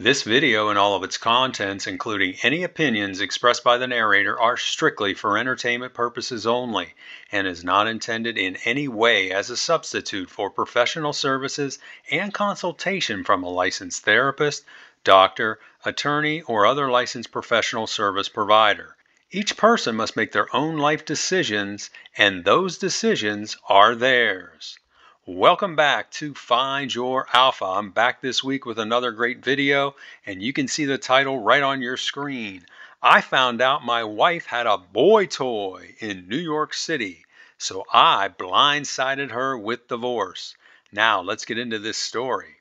This video and all of its contents, including any opinions expressed by the narrator, are strictly for entertainment purposes only and is not intended in any way as a substitute for professional services and consultation from a licensed therapist, doctor, attorney, or other licensed professional service provider. Each person must make their own life decisions, and those decisions are theirs. Welcome back to Find Your Alpha. I'm back this week with another great video, and you can see the title right on your screen. I found out my wife had a boy toy in New York City, so I blindsided her with divorce. Now let's get into this story.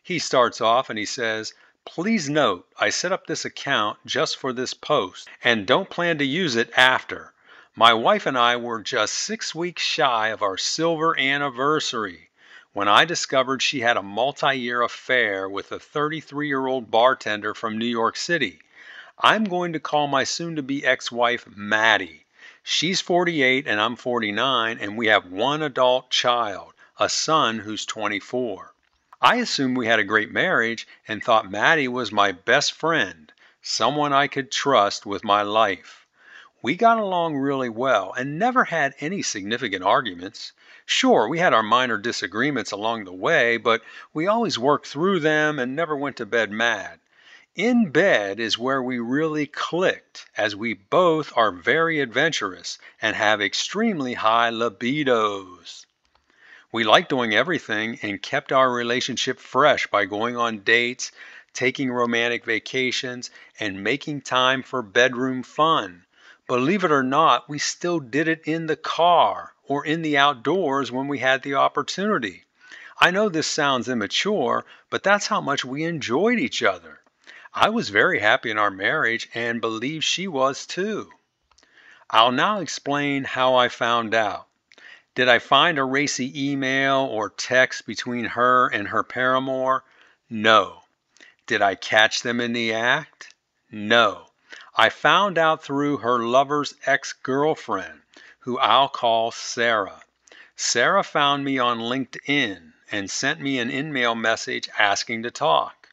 He starts off and he says, "Please note, I set up this account just for this post and don't plan to use it after. My wife and I were just 6 weeks shy of our silver anniversary when I discovered she had a multi-year affair with a 33-year-old bartender from New York City. I'm going to call my soon-to-be ex-wife Maddie. She's 48 and I'm 49, and we have one adult child, a son who's 24. I assumed we had a great marriage and thought Maddie was my best friend, someone I could trust with my life. We got along really well and never had any significant arguments. Sure, we had our minor disagreements along the way, but we always worked through them and never went to bed mad. In bed is where we really clicked, as we both are very adventurous and have extremely high libidos. We liked doing everything and kept our relationship fresh by going on dates, taking romantic vacations, and making time for bedroom fun. Believe it or not, we still did it in the car or in the outdoors when we had the opportunity. I know this sounds immature, but that's how much we enjoyed each other. I was very happy in our marriage and believe she was too. I'll now explain how I found out. Did I find a racy email or text between her and her paramour? No. Did I catch them in the act? No. I found out through her lover's ex-girlfriend, who I'll call Sarah. Sarah found me on LinkedIn and sent me an in-mail message asking to talk.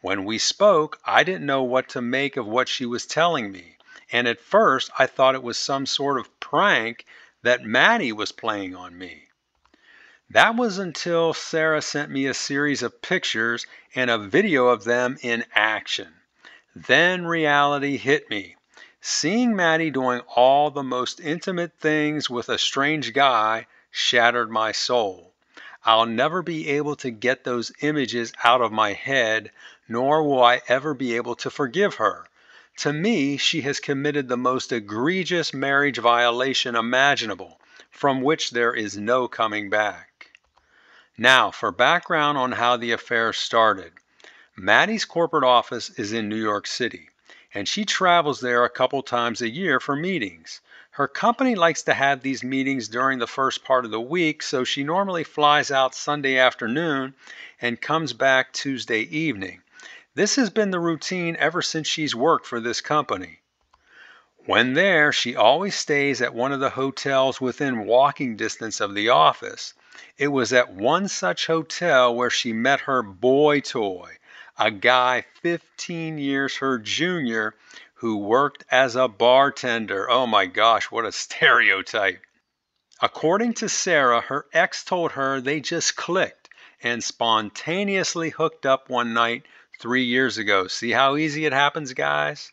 When we spoke, I didn't know what to make of what she was telling me, and at first I thought it was some sort of prank that Maddie was playing on me. That was until Sarah sent me a series of pictures and a video of them in action. Then reality hit me. Seeing Maddie doing all the most intimate things with a strange guy shattered my soul. I'll never be able to get those images out of my head, nor will I ever be able to forgive her. To me, she has committed the most egregious marriage violation imaginable, from which there is no coming back. Now, for background on how the affair started. Maddie's corporate office is in New York City, and she travels there a couple times a year for meetings. Her company likes to have these meetings during the first part of the week, so she normally flies out Sunday afternoon and comes back Tuesday evening. This has been the routine ever since she's worked for this company. When there, she always stays at one of the hotels within walking distance of the office. It was at one such hotel where she met her boy toy, a guy 15 years her junior who worked as a bartender. Oh my gosh, what a stereotype. According to Sarah, her ex told her they just clicked and spontaneously hooked up one night 3 years ago. See how easy it happens, guys?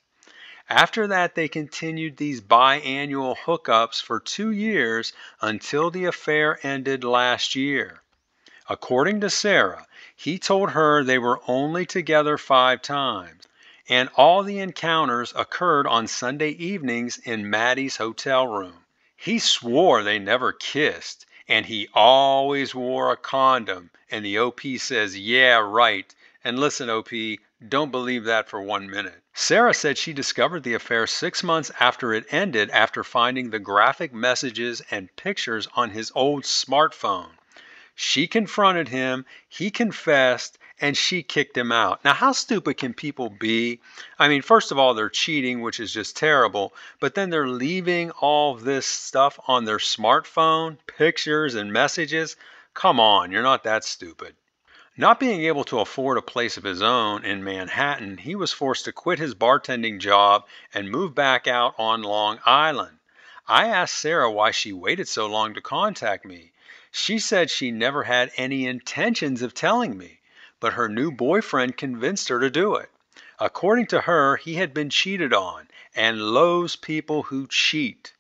After that, they continued these biannual hookups for 2 years until the affair ended last year. According to Sarah, he told her they were only together 5 times, and all the encounters occurred on Sunday evenings in Maddie's hotel room. He swore they never kissed, and he always wore a condom, and the OP says, yeah, right. And listen, OP, don't believe that for 1 minute. Sarah said she discovered the affair 6 months after it ended after finding the graphic messages and pictures on his old smartphone. She confronted him, he confessed, and she kicked him out. Now, how stupid can people be? I mean, first of all, they're cheating, which is just terrible, but then they're leaving all this stuff on their smartphone, pictures and messages. Come on, you're not that stupid. Not being able to afford a place of his own in Manhattan, he was forced to quit his bartending job and move back out on Long Island. I asked Sarah why she waited so long to contact me. She said she never had any intentions of telling me, but her new boyfriend convinced her to do it. According to her, he had been cheated on and loathes people who cheat.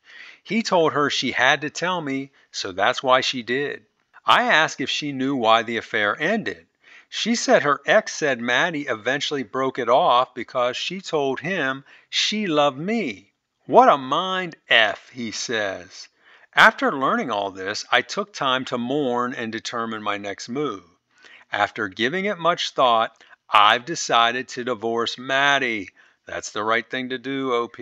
He told her she had to tell me, so that's why she did. I asked if she knew why the affair ended. She said her ex said Maddie eventually broke it off because she told him she loved me. What a mind F, he says. After learning all this, I took time to mourn and determine my next move. After giving it much thought, I've decided to divorce Maddie. That's the right thing to do, OP.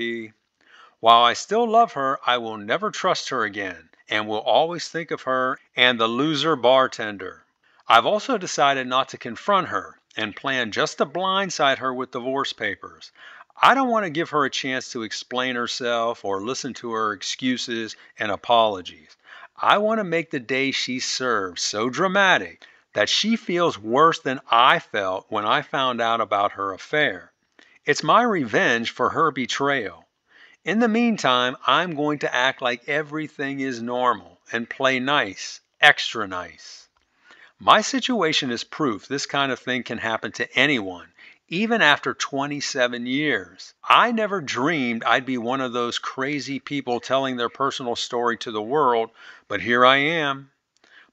While I still love her, I will never trust her again and will always think of her and the loser bartender. I've also decided not to confront her and plan just to blindside her with divorce papers. I don't want to give her a chance to explain herself or listen to her excuses and apologies. I want to make the day she serves so dramatic that she feels worse than I felt when I found out about her affair. It's my revenge for her betrayal. In the meantime, I'm going to act like everything is normal and play nice, extra nice. My situation is proof this kind of thing can happen to anyone, even after 27 years. I never dreamed I'd be one of those crazy people telling their personal story to the world, but here I am.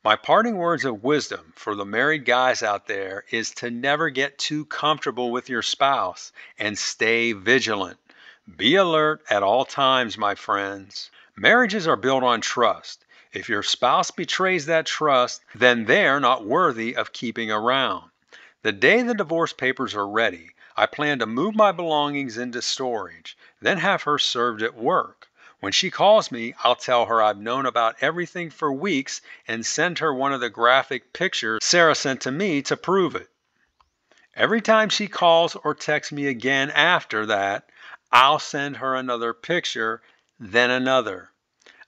My parting words of wisdom for the married guys out there is to never get too comfortable with your spouse and stay vigilant. Be alert at all times, my friends. Marriages are built on trust. If your spouse betrays that trust, then they're not worthy of keeping around. The day the divorce papers are ready, I plan to move my belongings into storage, then have her served at work. When she calls me, I'll tell her I've known about everything for weeks and send her one of the graphic pictures Sarah sent to me to prove it. Every time she calls or texts me again after that, I'll send her another picture, then another.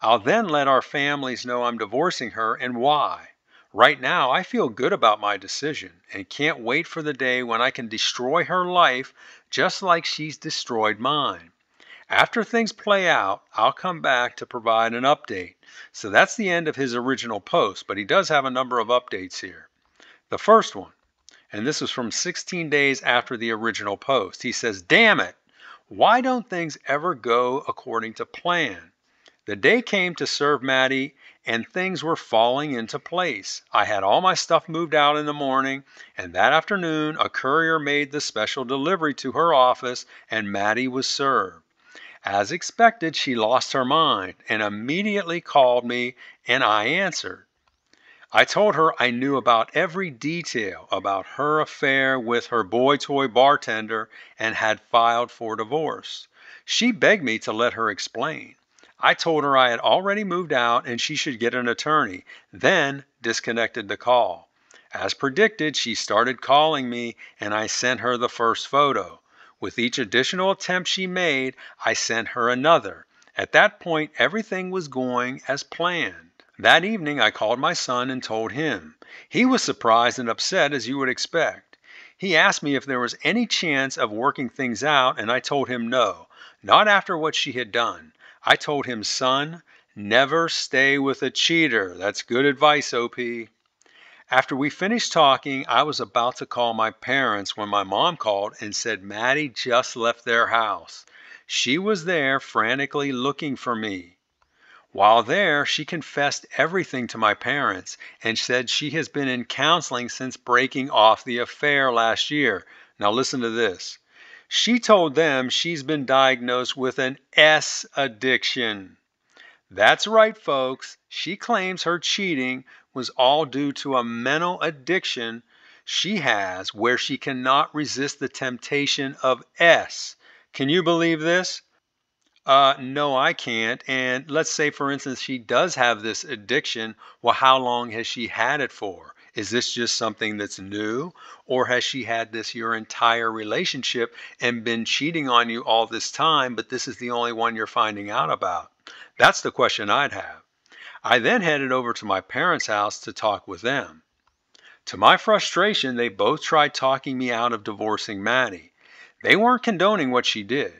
I'll then let our families know I'm divorcing her and why. Right now, I feel good about my decision and can't wait for the day when I can destroy her life just like she's destroyed mine. After things play out, I'll come back to provide an update. So that's the end of his original post, but he does have a number of updates here. The first one, and this was from 16 days after the original post. He says, "Damn it, why don't things ever go according to plan? The day came to serve Maddie and things were falling into place. I had all my stuff moved out in the morning, and that afternoon a courier made the special delivery to her office and Maddie was served. As expected, she lost her mind and immediately called me, and I answered. I told her I knew about every detail about her affair with her boy toy bartender and had filed for divorce. She begged me to let her explain. I told her I had already moved out and she should get an attorney, then disconnected the call. As predicted, she started calling me and I sent her the first photo. With each additional attempt she made, I sent her another. At that point, everything was going as planned. That evening, I called my son and told him. He was surprised and upset as you would expect. He asked me if there was any chance of working things out, and I told him no, not after what she had done. I told him, son, never stay with a cheater. That's good advice, OP. After we finished talking, I was about to call my parents when my mom called and said Maddie just left their house. She was there frantically looking for me. While there, she confessed everything to my parents and said she has been in counseling since breaking off the affair last year. Now listen to this. She told them she's been diagnosed with an S addiction. That's right, folks. She claims her cheating was all due to a mental addiction she has where she cannot resist the temptation of S. Can you believe this? No, I can't. And let's say, for instance, she does have this addiction. Well, how long has she had it for? Is this just something that's new? Or has she had this your entire relationship and been cheating on you all this time, but this is the only one you're finding out about? That's the question I'd have. I then headed over to my parents' house to talk with them. To my frustration, they both tried talking me out of divorcing Maddie. They weren't condoning what she did,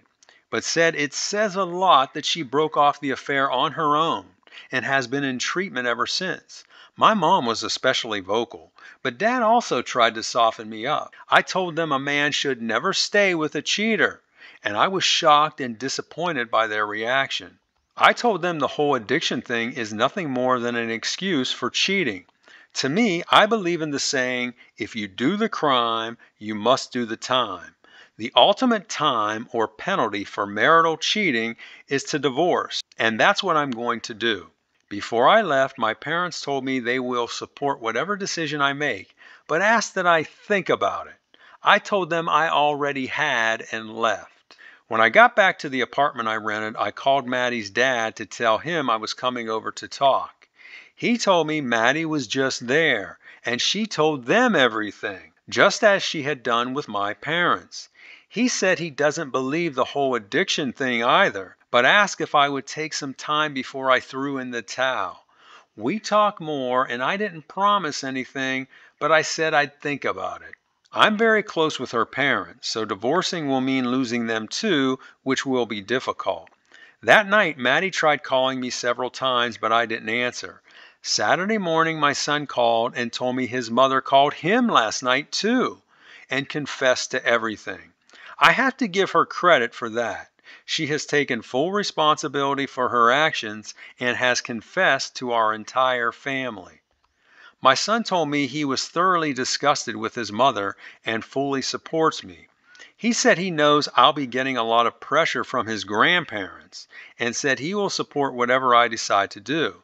but said it says a lot that she broke off the affair on her own and has been in treatment ever since. My mom was especially vocal, but Dad also tried to soften me up. I told them a man should never stay with a cheater, and I was shocked and disappointed by their reaction. I told them the whole addiction thing is nothing more than an excuse for cheating. To me, I believe in the saying, if you do the crime, you must do the time. The ultimate time or penalty for marital cheating is to divorce, and that's what I'm going to do. Before I left, my parents told me they will support whatever decision I make, but asked that I think about it. I told them I already had and left. When I got back to the apartment I rented, I called Maddie's dad to tell him I was coming over to talk. He told me Maddie was just there, and she told them everything, just as she had done with my parents. He said he doesn't believe the whole addiction thing either, but asked if I would take some time before I threw in the towel. We talked more, and I didn't promise anything, but I said I'd think about it. I'm very close with her parents, so divorcing will mean losing them too, which will be difficult. That night, Maddie tried calling me several times, but I didn't answer. Saturday morning, my son called and told me his mother called him last night too and confessed to everything. I have to give her credit for that. She has taken full responsibility for her actions and has confessed to our entire family. My son told me he was thoroughly disgusted with his mother and fully supports me. He said he knows I'll be getting a lot of pressure from his grandparents and said he will support whatever I decide to do.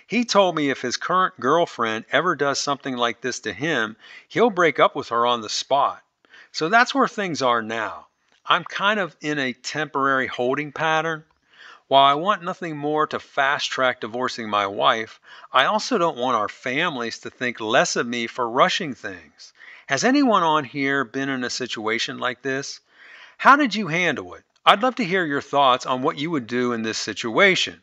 He told me if his current girlfriend ever does something like this to him, he'll break up with her on the spot. So that's where things are now. I'm kind of in a temporary holding pattern. While I want nothing more to fast track divorcing my wife, I also don't want our families to think less of me for rushing things. Has anyone on here been in a situation like this? How did you handle it? I'd love to hear your thoughts on what you would do in this situation.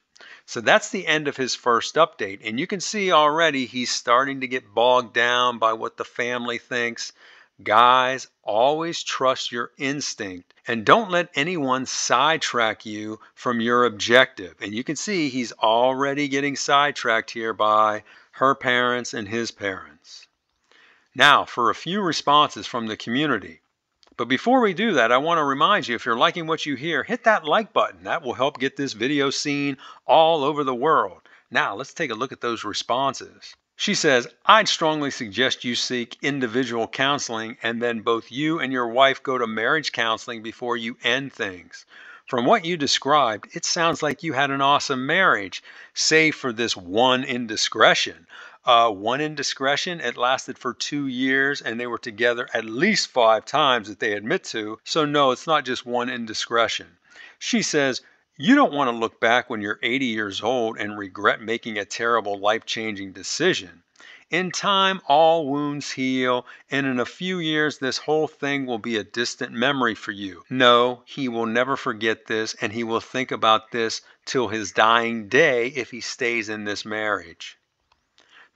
So that's the end of his first update, and you can see already he's starting to get bogged down by what the family thinks. Guys, always trust your instinct and don't let anyone sidetrack you from your objective. And you can see he's already getting sidetracked here by her parents and his parents. Now, for a few responses from the community. But before we do that, I want to remind you, if you're liking what you hear, hit that like button. That will help get this video seen all over the world. Now, let's take a look at those responses. She says, I'd strongly suggest you seek individual counseling and then both you and your wife go to marriage counseling before you end things. From what you described, it sounds like you had an awesome marriage, save for this one indiscretion. One indiscretion, it lasted for 2 years and they were together at least 5 times that they admit to. So no, it's not just one indiscretion. She says, you don't want to look back when you're 80 years old and regret making a terrible life-changing decision. In time, all wounds heal, and in a few years, this whole thing will be a distant memory for you. No, he will never forget this, and he will think about this till his dying day if he stays in this marriage.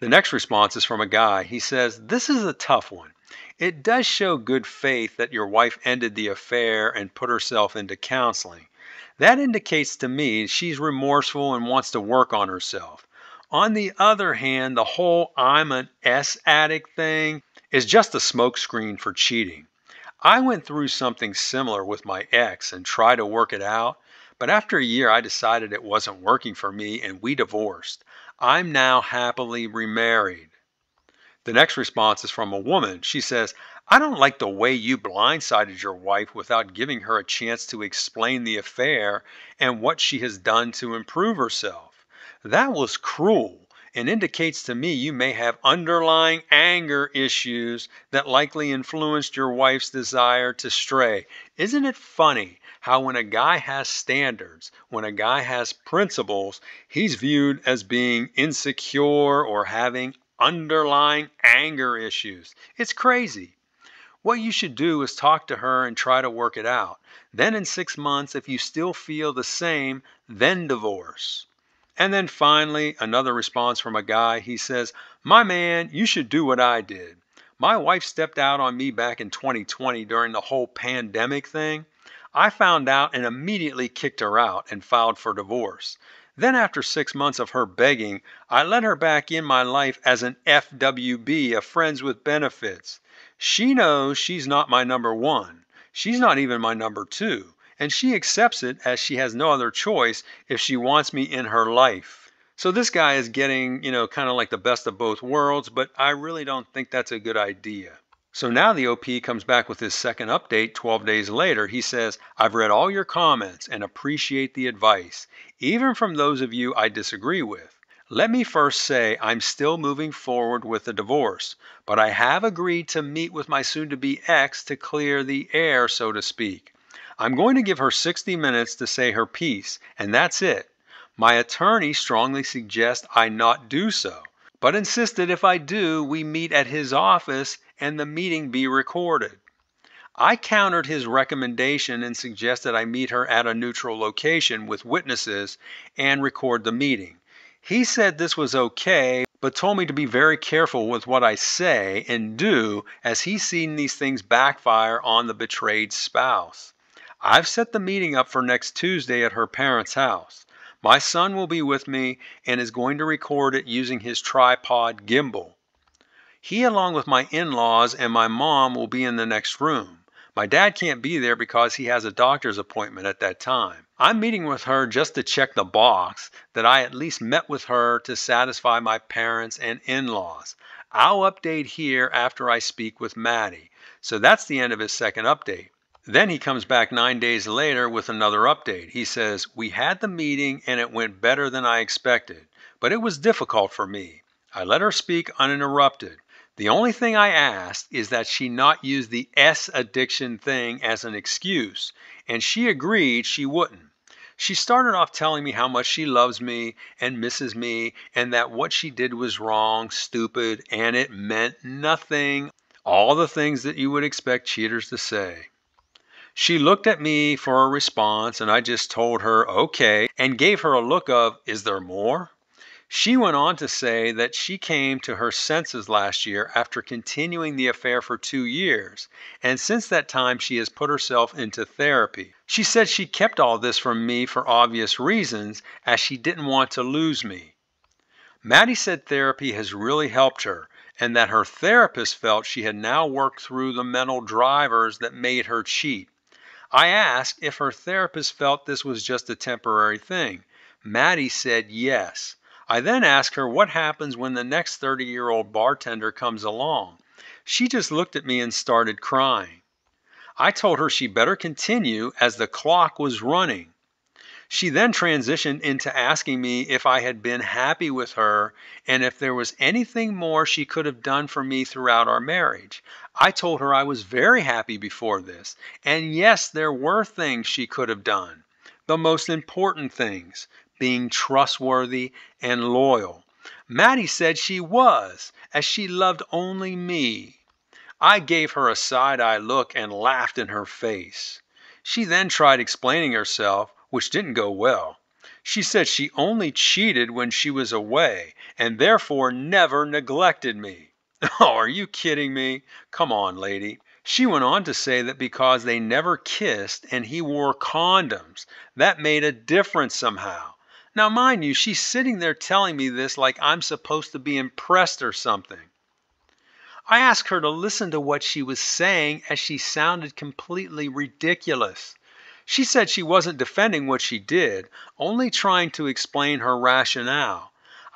The next response is from a guy. He says, this is a tough one. It does show good faith that your wife ended the affair and put herself into counseling. That indicates to me she's remorseful and wants to work on herself. On the other hand, the whole I'm an S addict thing is just a smokescreen for cheating. I went through something similar with my ex and tried to work it out, but after a year I decided it wasn't working for me and we divorced. I'm now happily remarried. The next response is from a woman. She says, I don't like the way you blindsided your wife without giving her a chance to explain the affair and what she has done to improve herself. That was cruel and indicates to me you may have underlying anger issues that likely influenced your wife's desire to stray. Isn't it funny how when a guy has standards, when a guy has principles, he's viewed as being insecure or having underlying anger issues? It's crazy. What you should do is talk to her and try to work it out. Then in 6 months, if you still feel the same, then divorce. And then finally, another response from a guy. He says, my man, you should do what I did. My wife stepped out on me back in 2020 during the whole pandemic thing. I found out and immediately kicked her out and filed for divorce. Then, after 6 months of her begging, I let her back in my life as an FWB, a friends with benefits. She knows she's not my number one. She's not even my number two. And she accepts it as she has no other choice if she wants me in her life. So this guy is getting, kind of like the best of both worlds, but I really don't think that's a good idea. So now the OP comes back with his second update 12 days later. He says, I've read all your comments and appreciate the advice, even from those of you I disagree with. Let me first say I'm still moving forward with the divorce, but I have agreed to meet with my soon-to-be ex to clear the air, so to speak. I'm going to give her 60 minutes to say her piece, and that's it. My attorney strongly suggests I not do so, but insisted if I do, we meet at his office and the meeting be recorded. I countered his recommendation and suggested I meet her at a neutral location with witnesses and record the meeting. He said this was okay, but told me to be very careful with what I say and do, as he's seen these things backfire on the betrayed spouse. I've set the meeting up for next Tuesday at her parents' house. My son will be with me and is going to record it using his tripod gimbal. He, along with my in-laws and my mom, will be in the next room. My dad can't be there because he has a doctor's appointment at that time. I'm meeting with her just to check the box that I at least met with her to satisfy my parents and in-laws. I'll update here after I speak with Maddie. So that's the end of his second update. Then he comes back 9 days later with another update. He says, we had the meeting and it went better than I expected, but it was difficult for me. I let her speak uninterrupted. The only thing I asked is that she not use the S addiction thing as an excuse, and she agreed she wouldn't. She started off telling me how much she loves me and misses me, and that what she did was wrong, stupid, and it meant nothing. All the things that you would expect cheaters to say. She looked at me for a response, and I just told her, okay, and gave her a look of, is there more? She went on to say that she came to her senses last year after continuing the affair for 2 years, and since that time she has put herself into therapy. She said she kept all this from me for obvious reasons, as she didn't want to lose me. Maddie said therapy has really helped her, and that her therapist felt she had now worked through the mental drivers that made her cheat. I asked if her therapist felt this was just a temporary thing. Maddie said yes. I then asked her what happens when the next 30-year-old bartender comes along. She just looked at me and started crying. I told her she better continue as the clock was running. She then transitioned into asking me if I had been happy with her and if there was anything more she could have done for me throughout our marriage. I told her I was very happy before this, and yes, there were things she could have done. The most important things, being trustworthy and loyal. Maddie said she was, as she loved only me. I gave her a side-eye look and laughed in her face. She then tried explaining herself, which didn't go well. She said she only cheated when she was away and therefore never neglected me. Oh, are you kidding me? Come on, lady. She went on to say that because they never kissed and he wore condoms, that made a difference somehow. Now, mind you, she's sitting there telling me this like I'm supposed to be impressed or something. I asked her to listen to what she was saying, as she sounded completely ridiculous. She said she wasn't defending what she did, only trying to explain her rationale.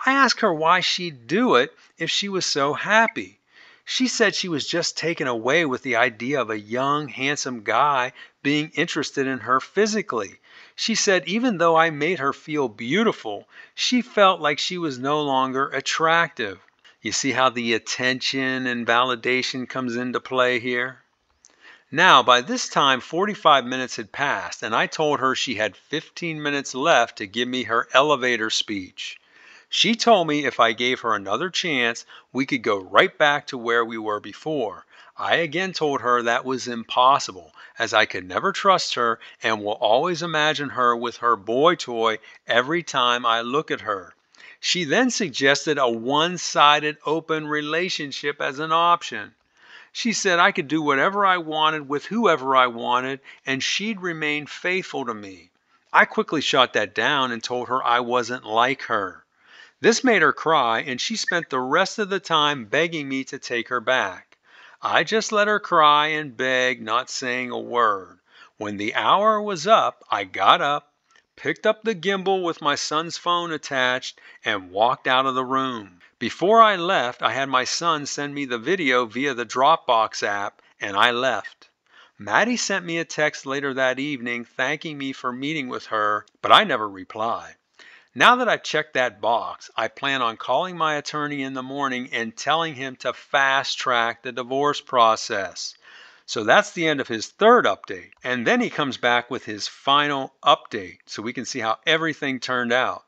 I asked her why she'd do it if she was so happy. She said she was just taken away with the idea of a young, handsome guy being interested in her physically. She said even though I made her feel beautiful, she felt like she was no longer attractive. You see how the attention and validation comes into play here? Now, by this time, 45 minutes had passed, and I told her she had 15 minutes left to give me her elevator speech. She told me if I gave her another chance, we could go right back to where we were before. I again told her that was impossible, as I could never trust her and will always imagine her with her boy toy every time I look at her. She then suggested a one-sided open relationship as an option. She said I could do whatever I wanted with whoever I wanted and she'd remain faithful to me. I quickly shot that down and told her I wasn't like her. This made her cry and she spent the rest of the time begging me to take her back. I just let her cry and beg, not saying a word. When the hour was up, I got up, picked up the gimbal with my son's phone attached, and walked out of the room. Before I left, I had my son send me the video via the Dropbox app, and I left. Maddie sent me a text later that evening thanking me for meeting with her, but I never replied. Now that I've checked that box, I plan on calling my attorney in the morning and telling him to fast track the divorce process. So that's the end of his third update. And then he comes back with his final update so we can see how everything turned out.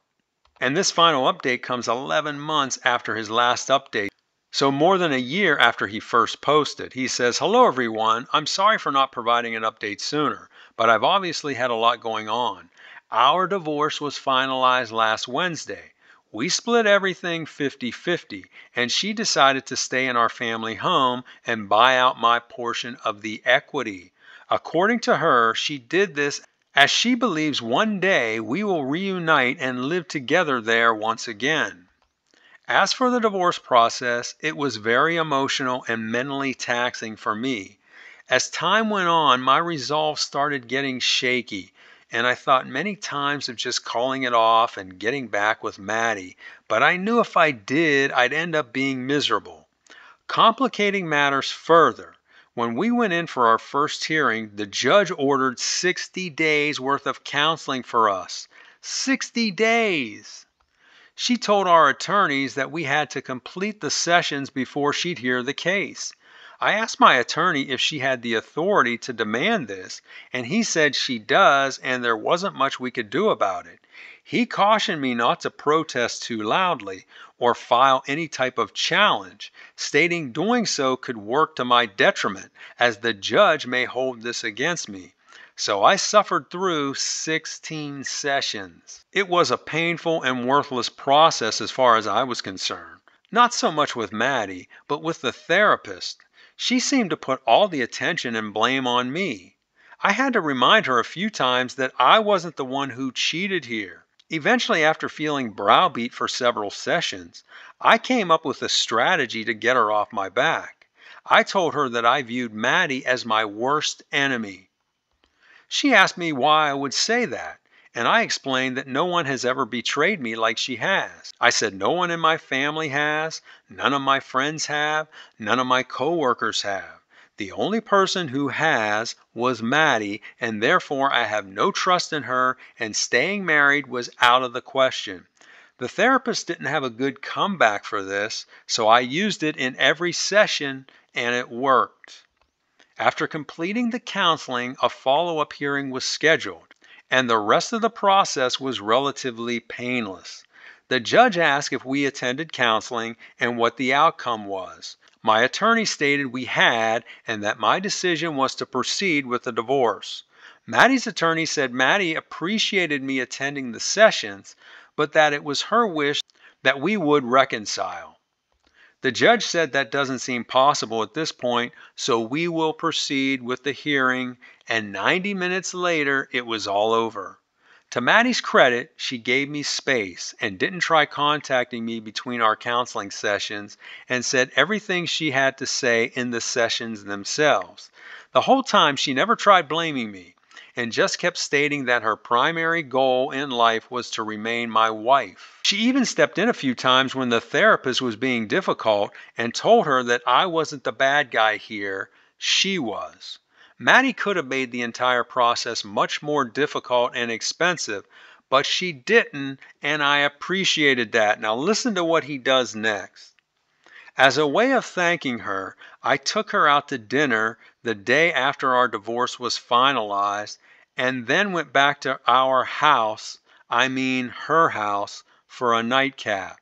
And this final update comes 11 months after his last update. So more than a year after he first posted. He says, "Hello everyone, I'm sorry for not providing an update sooner, but I've obviously had a lot going on. Our divorce was finalized last Wednesday. We split everything 50-50, and she decided to stay in our family home and buy out my portion of the equity. According to her, she did this as she believes one day we will reunite and live together there once again." As for the divorce process, it was very emotional and mentally taxing for me. As time went on, my resolve started getting shaky, and I thought many times of just calling it off and getting back with Maddie, but I knew if I did, I'd end up being miserable. Complicating matters further, when we went in for our first hearing, the judge ordered 60 days worth of counseling for us. 60 days! She told our attorneys that we had to complete the sessions before she'd hear the case. I asked my attorney if she had the authority to demand this, and he said she does and there wasn't much we could do about it. He cautioned me not to protest too loudly or file any type of challenge, stating doing so could work to my detriment, as the judge may hold this against me. So I suffered through 16 sessions. It was a painful and worthless process as far as I was concerned. Not so much with Maddie, but with the therapist. She seemed to put all the attention and blame on me. I had to remind her a few times that I wasn't the one who cheated here. Eventually, after feeling browbeat for several sessions, I came up with a strategy to get her off my back. I told her that I viewed Maddie as my worst enemy. She asked me why I would say that, and I explained that no one has ever betrayed me like she has. I said no one in my family has, none of my friends have, none of my coworkers have. The only person who has was Maddie, and therefore I have no trust in her, and staying married was out of the question. The therapist didn't have a good comeback for this, so I used it in every session, and it worked. After completing the counseling, a follow-up hearing was scheduled, and the rest of the process was relatively painless. The judge asked if we attended counseling and what the outcome was. My attorney stated we had and that my decision was to proceed with the divorce. Maddie's attorney said Maddie appreciated me attending the sessions, but that it was her wish that we would reconcile. The judge said that doesn't seem possible at this point, so we will proceed with the hearing, and 90 minutes later, it was all over. To Maddie's credit, she gave me space and didn't try contacting me between our counseling sessions and said everything she had to say in the sessions themselves. The whole time, she never tried blaming me and just kept stating that her primary goal in life was to remain my wife. She even stepped in a few times when the therapist was being difficult and told her that I wasn't the bad guy here, she was. Maddie could have made the entire process much more difficult and expensive, but she didn't, and I appreciated that. Now listen to what he does next. As a way of thanking her, I took her out to dinner the day after our divorce was finalized and then went back to our house, I mean her house, for a nightcap.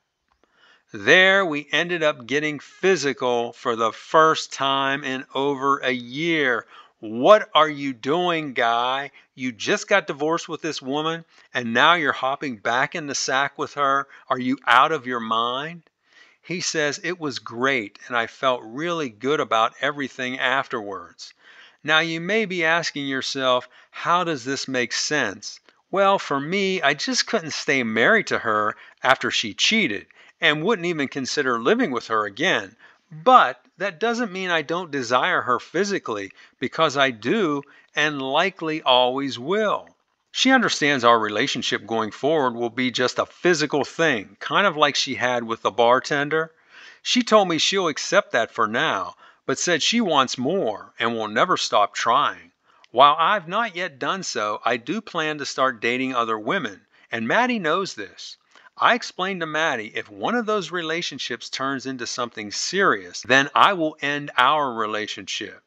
There we ended up getting physical for the first time in over a year. What are you doing, guy? You just got divorced with this woman and now you're hopping back in the sack with her? Are you out of your mind? He says it was great and I felt really good about everything afterwards. Now you may be asking yourself, how does this make sense? Well, for me, I just couldn't stay married to her after she cheated and wouldn't even consider living with her again. But that doesn't mean I don't desire her physically, because I do and likely always will. She understands our relationship going forward will be just a physical thing, kind of like she had with the bartender. She told me she'll accept that for now, but said she wants more and will never stop trying. While I've not yet done so, I do plan to start dating other women, and Maddie knows this. I explained to Maddie if one of those relationships turns into something serious, then I will end our relationship.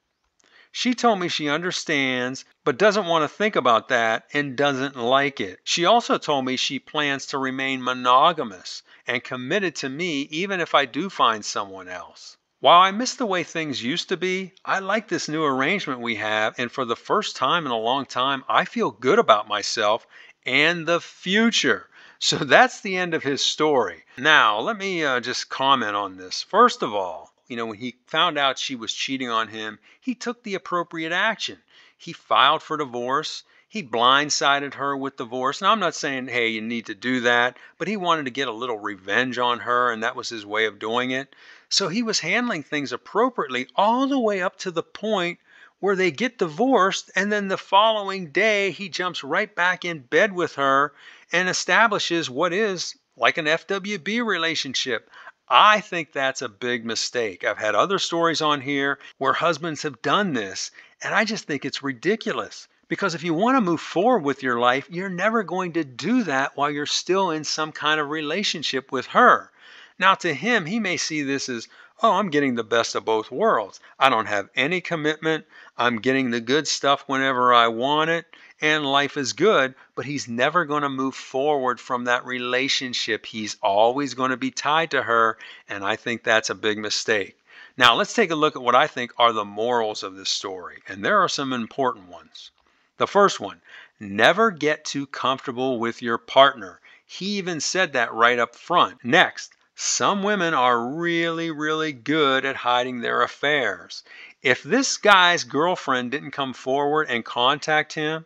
She told me she understands, but doesn't want to think about that and doesn't like it. She also told me she plans to remain monogamous and committed to me even if I do find someone else. While I miss the way things used to be, I like this new arrangement we have, and for the first time in a long time, I feel good about myself and the future. So that's the end of his story. Now, let me just comment on this. First of all, when he found out she was cheating on him, he took the appropriate action. He filed for divorce. He blindsided her with divorce. Now, I'm not saying, hey, you need to do that, but he wanted to get a little revenge on her, and that was his way of doing it. So he was handling things appropriately all the way up to the point where they get divorced, and then the following day he jumps right back in bed with her and establishes what is like an FWB relationship. I think that's a big mistake. I've had other stories on here where husbands have done this, and I just think it's ridiculous. Because if you want to move forward with your life, you're never going to do that while you're still in some kind of relationship with her. Now, to him, he may see this as, oh, I'm getting the best of both worlds. I don't have any commitment. I'm getting the good stuff whenever I want it, and life is good. But he's never going to move forward from that relationship. He's always going to be tied to her, and I think that's a big mistake. Now, let's take a look at what I think are the morals of this story, and there are some important ones. The first one, never get too comfortable with your partner. He even said that right up front. Next, some women are really, really good at hiding their affairs. If this guy's girlfriend didn't come forward and contact him,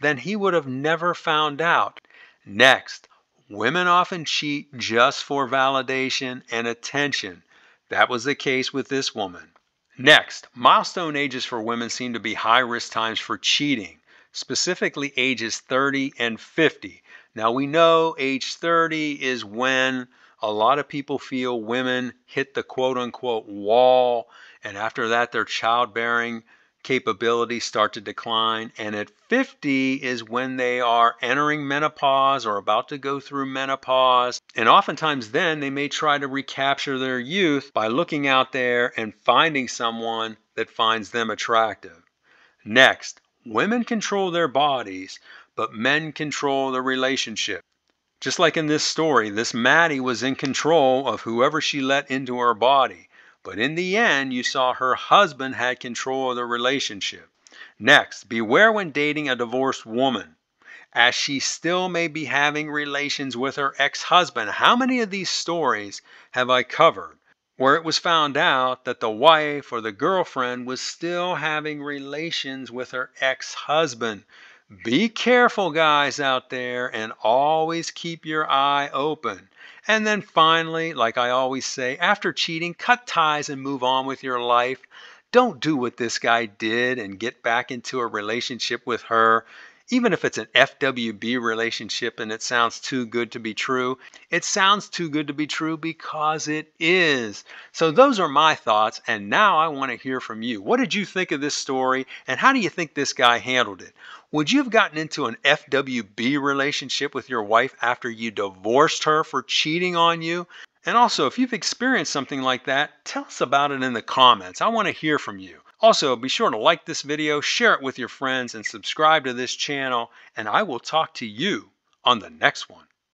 then he would have never found out. Next, women often cheat just for validation and attention. That was the case with this woman. Next, milestone ages for women seem to be high-risk times for cheating, specifically ages 30 and 50. Now we know age 30 is when a lot of people feel women hit the quote-unquote wall, and after that their childbearing capabilities start to decline. And at 50 is when they are entering menopause or about to go through menopause. And oftentimes then they may try to recapture their youth by looking out there and finding someone that finds them attractive. Next, women control their bodies, but men control the relationship. Just like in this story, this Maddie was in control of whoever she let into her body. But in the end, you saw her husband had control of the relationship. Next, beware when dating a divorced woman, as she still may be having relations with her ex-husband. How many of these stories have I covered where it was found out that the wife or the girlfriend was still having relations with her ex-husband? Be careful, guys out there, and always keep your eye open. And then finally, like I always say, after cheating, cut ties and move on with your life. Don't do what this guy did and get back into a relationship with her. Even if it's an FWB relationship and it sounds too good to be true, it sounds too good to be true because it is. So those are my thoughts, and now I want to hear from you. What did you think of this story, and how do you think this guy handled it? Would you have gotten into an FWB relationship with your wife after you divorced her for cheating on you? And also, if you've experienced something like that, tell us about it in the comments. I want to hear from you. Also, be sure to like this video, share it with your friends, and subscribe to this channel, and I will talk to you on the next one.